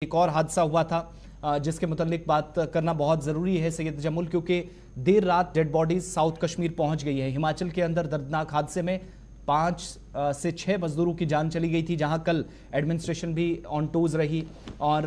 ایک اور حادثہ ہوا تھا جس کے متعلق بات کرنا بہت ضروری ہے سید تجمل، کیونکہ دیر رات ڈیڈ باڈیز ساؤتھ کشمیر پہنچ گئی ہے۔ ہماچل کے اندر دردناک حادثے میں 5 سے 6 مزدوروں کی جان چلی گئی تھی، جہاں کل ایڈمنسٹریشن بھی آن ٹوز رہی اور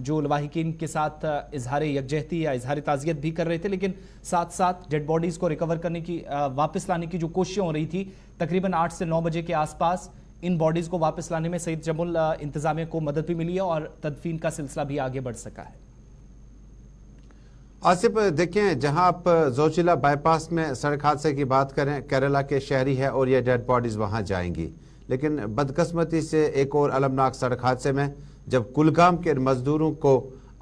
جو لواحقین کے ساتھ اظہار یکجہتی یا اظہار تعزیت بھی کر رہے تھے، لیکن ساتھ ساتھ ڈیڈ باڈیز کو ریکور کرنے کی واپس لانے کی جو کوششیں ہو رہی تھی، تقریباً 8 سے 9 بجے کے آس پاس ان باڈیز کو واپس لانے میں سید تجمل انتظامیہ کو مدد بھی ملی ہے اور تدفین کا سلسلہ بھی آگے بڑھ سکا ہے۔ آصف دیکھیں، جہاں آپ زوجیلا بائی پاس میں سڑک حادثے کی بات کریں، کیرلا کے شہری ہے اور یہ ڈیڈ باڈیز وہاں جائیں گی، لیکن بدقسمتی سے ایک اور المناک سڑک حادثے میں جب کلگام کے مزدوروں کو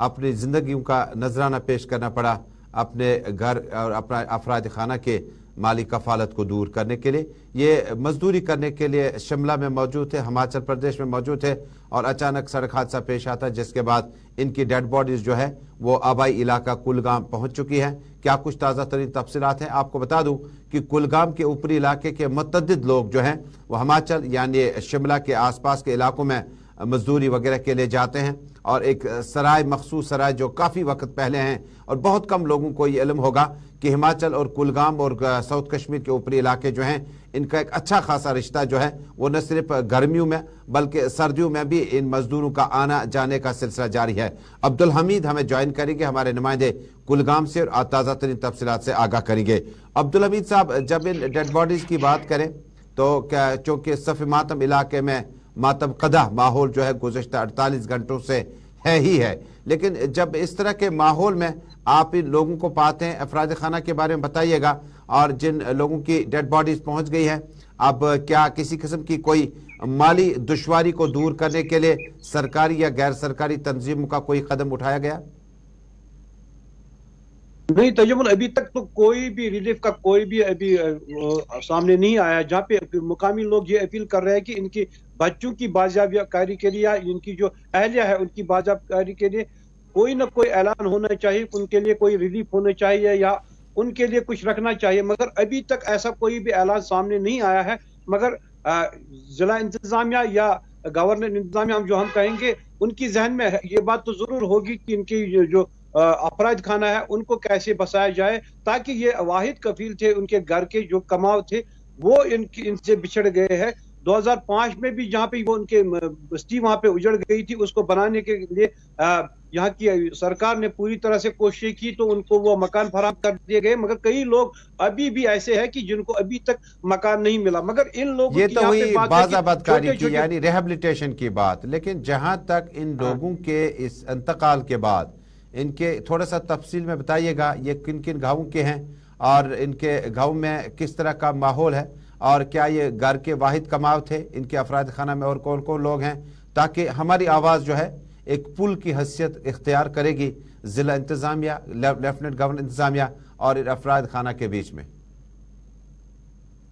اپنی زندگیوں کا نذرانہ پیش کرنا پڑا اپنے گھر اور اپنا افراد خانہ کے مالی کفالت کو دور کرنے کے لیے، یہ مزدوری کرنے کے لیے شملہ میں موجود تھے، ہماچل پردیش میں موجود تھے اور اچانک سڑک حادثہ پیش آتا، جس کے بعد ان کی ڈیڈ باڈیز جو ہے وہ آبائی علاقہ کلگام پہنچ چکی ہیں۔ کیا کچھ تازہ ترین تفصیلات ہیں؟ آپ کو بتا دوں کہ کلگام کے اوپری علاقے کے متعدد لوگ جو ہیں وہ ہماچل یعنی شملہ کے آس پاس کے علاقوں میں مزدوری وغیرہ کے لیے جاتے ہیں، اور ایک سرائے، مخصوص سرائے جو کافی وقت پہلے ہیں اور بہت کم لوگوں کو یہ علم ہوگا کہ ہماچل اور کلگام اور ساؤتھ کشمیر کے اوپری علاقے جو ہیں ان کا ایک اچھا خاصا رشتہ جو ہے وہ نہ صرف گرمیوں میں بلکہ سردیوں میں بھی ان مزدوروں کا آنا جانے کا سلسلہ جاری ہے۔ عبدالحمید ہمیں جوائن کریں گے، ہمارے نمائندے کلگام سے، اور تازہ ترین تفصیلات سے آگاہ کریں گے۔ عبدالحمید صاحب، جب ان ڈیڈ باڈیز کی بات کریں تو چونکہ صف ماتم علاقے میں ماتم قدہ ماحول جو ہے گزشتہ 48 گھنٹوں سے ہے ہی ہے، لیکن جب اس طرح کے ماحول میں آپ ان لوگوں کو پاتے ہیں، افراد خانہ کے بارے میں بتائیے گا، اور جن لوگوں کی ڈیڈ باڈیز پہنچ گئی ہیں، اب کیا کسی قسم کی کوئی مالی دشواری کو دور کرنے کے لیے سرکاری یا غیر سرکاری تنظیموں کا کوئی قدم اٹھایا گیا؟ نہیں تجمل، ابھی تک تو کوئی بھی ریلیف کا کوئی بھی ابھی سامنے نہیں آیا، جہاں پہ مقامی لوگ یہ اپیل کر رہے ہیں کہ ان کی بچوں کی بازیابی کاری کے لیے یا ان کی جو اہلیہ ہے ان کی بازیابی کاری کے لیے کوئی نہ کوئی اعلان ہونا چاہیے، ان کے لیے کوئی ریلیف ہونا چاہیے یا ان کے لیے کچھ رکھنا چاہیے، مگر ابھی تک ایسا کوئی بھی اعلان سامنے نہیں آیا ہے۔ مگر ضلع انتظامیہ یا گورنر انتظامیہ جو ہم کہیں گے، ان کی ذہن میں یہ بات تو ضرور ہوگی کہ ان کی جو افراد خانہ ہے ان کو کیسے بسایا جائے، تاکہ یہ واحد کفیل تھے، ان کے گھر کے جو کماؤ تھے وہ ان سے بچھڑ گئے ہیں۔ 2005 میں بھی جہاں پہ وہ ان کے بستی وہاں پہ اجڑ گئی تھی، اس کو بنانے کے لیے یہاں کی سرکار نے پوری طرح سے کوشش کی تو ان کو وہ مکان فراہم کر دیے گئے، مگر کئی لوگ ابھی بھی ایسے ہیں کہ جن کو ابھی تک مکان نہیں ملا۔ مگر ان لوگوں یہ کی تو ہوئی باز آبادکاری کی یعنی ریہیبلیٹیشن کی بات، لیکن جہاں تک ان لوگوں کے اس انتقال کے بعد ان کے تھوڑا سا تفصیل میں بتائیے گا، یہ کن کن گاؤں کے ہیں اور ان کے گاؤں میں کس طرح کا ماحول ہے، اور کیا یہ گھر کے واحد کماؤ تھے، ان کے افراد خانہ میں اور کون کون لوگ ہیں، تاکہ ہماری آواز جو ہے ایک پل کی حیثیت اختیار کرے گی ضلع انتظامیہ، لیفٹیننٹ گورنر انتظامیہ اور افراد خانہ کے بیچ میں۔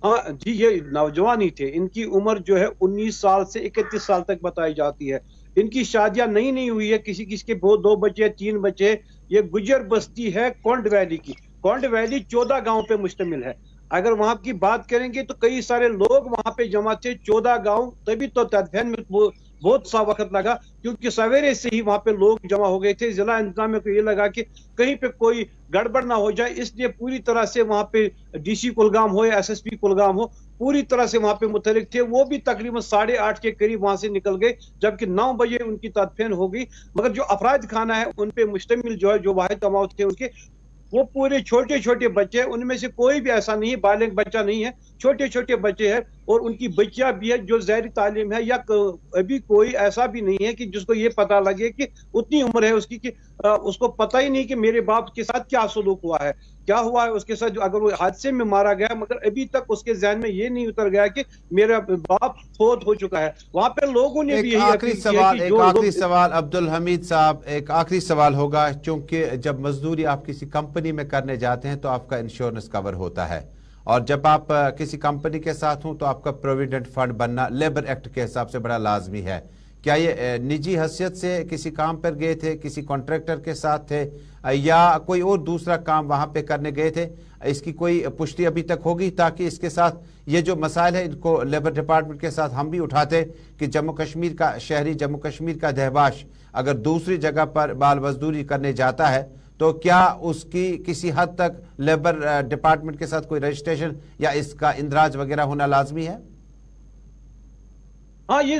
ہاں جی، یہ نوجوان ہی تھے، ان کی عمر جو ہے 19 سال سے 31 سال تک بتائی جاتی ہے۔ ان کی شادیاں نئی ہوئی ہے، کسی کے 2 بچے 3 بچے۔ یہ گجر بستی ہے کونڈ ویلی کی، کونڈ ویلی 14 گاؤں پہ مشتمل ہے۔ اگر وہاں کی بات کریں گے تو کئی سارے لوگ وہاں پہ جمع تھے، 14 گاؤں، تبھی تو تدفین میں بہت سا وقت لگا، کیونکہ سویرے سے ہی وہاں پہ لوگ جمع ہو گئے تھے۔ ضلع انتظامیہ کو یہ لگا کہ کہیں پہ کوئی گڑبڑ نہ ہو جائے، اس لیے پوری طرح سے وہاں پہ ڈی سی کلگام ہو یا SSP کلگام ہو، پوری طرح سے وہاں پہ متحرک تھے۔ وہ بھی تقریباً 8:30 کے قریب وہاں سے نکل گئے، جبکہ 9 بجے ان کی تدفین ہو گئی۔ مگر جو افراد خانہ ہے ان پہ مشتمل جو ہے، جو واحد کماؤ تھے ان کے، وہ پورے چھوٹے بچے، ان میں سے کوئی بھی ایسا نہیں ہے بالغ بچہ نہیں ہے، چھوٹے بچے ہیں، اور ان کی بچیاں بھی ہے جو زیر تعلیم ہے، یا ابھی کوئی ایسا بھی نہیں ہے کہ جس کو یہ پتا لگے کہ اتنی عمر ہے اس کی کہ اس کو پتہ ہی نہیں کہ میرے باپ کے ساتھ کیا سلوک ہوا ہے، کیا ہوا ہے اس کے ساتھ، جو اگر وہ حادثے میں مارا گیا، مگر ابھی تک اس کے ذہن میں یہ نہیں اتر گیا کہ میرا باپ فوت ہو چکا ہے۔ وہاں پہ لوگوں نے بھی یہی آخری سوال عبدالحمید صاحب، ایک آخری سوال ہوگا، چونکہ جب مزدوری آپ کسی کمپنی میں کرنے جاتے ہیں تو آپ کا انشورنس کور ہوتا ہے، اور جب آپ کسی کمپنی کے ساتھ ہوں تو آپ کا پروویڈنٹ فنڈ بننا لیبر ایکٹ کے حساب سے بڑا لازمی ہے۔ کیا یہ نجی حیثیت سے کسی کام پر گئے تھے، کسی کانٹریکٹر کے ساتھ تھے، یا کوئی اور دوسرا کام وہاں پہ کرنے گئے تھے؟ اس کی کوئی پشٹی ابھی تک ہوگی، تاکہ اس کے ساتھ یہ جو مسائل ہیں ان کو لیبر ڈپارٹمنٹ کے ساتھ ہم بھی اٹھاتے کہ جموں کشمیر کا شہری، جموں کشمیر کا دہباش اگر دوسری جگہ پر بال مزدوری کرنے جاتا ہے تو کیا اس کی کسی حد تک لیبر ڈپارٹمنٹ کے ساتھ کوئی رجسٹریشن یا اس کا اندراج وغیرہ ہونا لازمی ہے؟ ہاں، یہ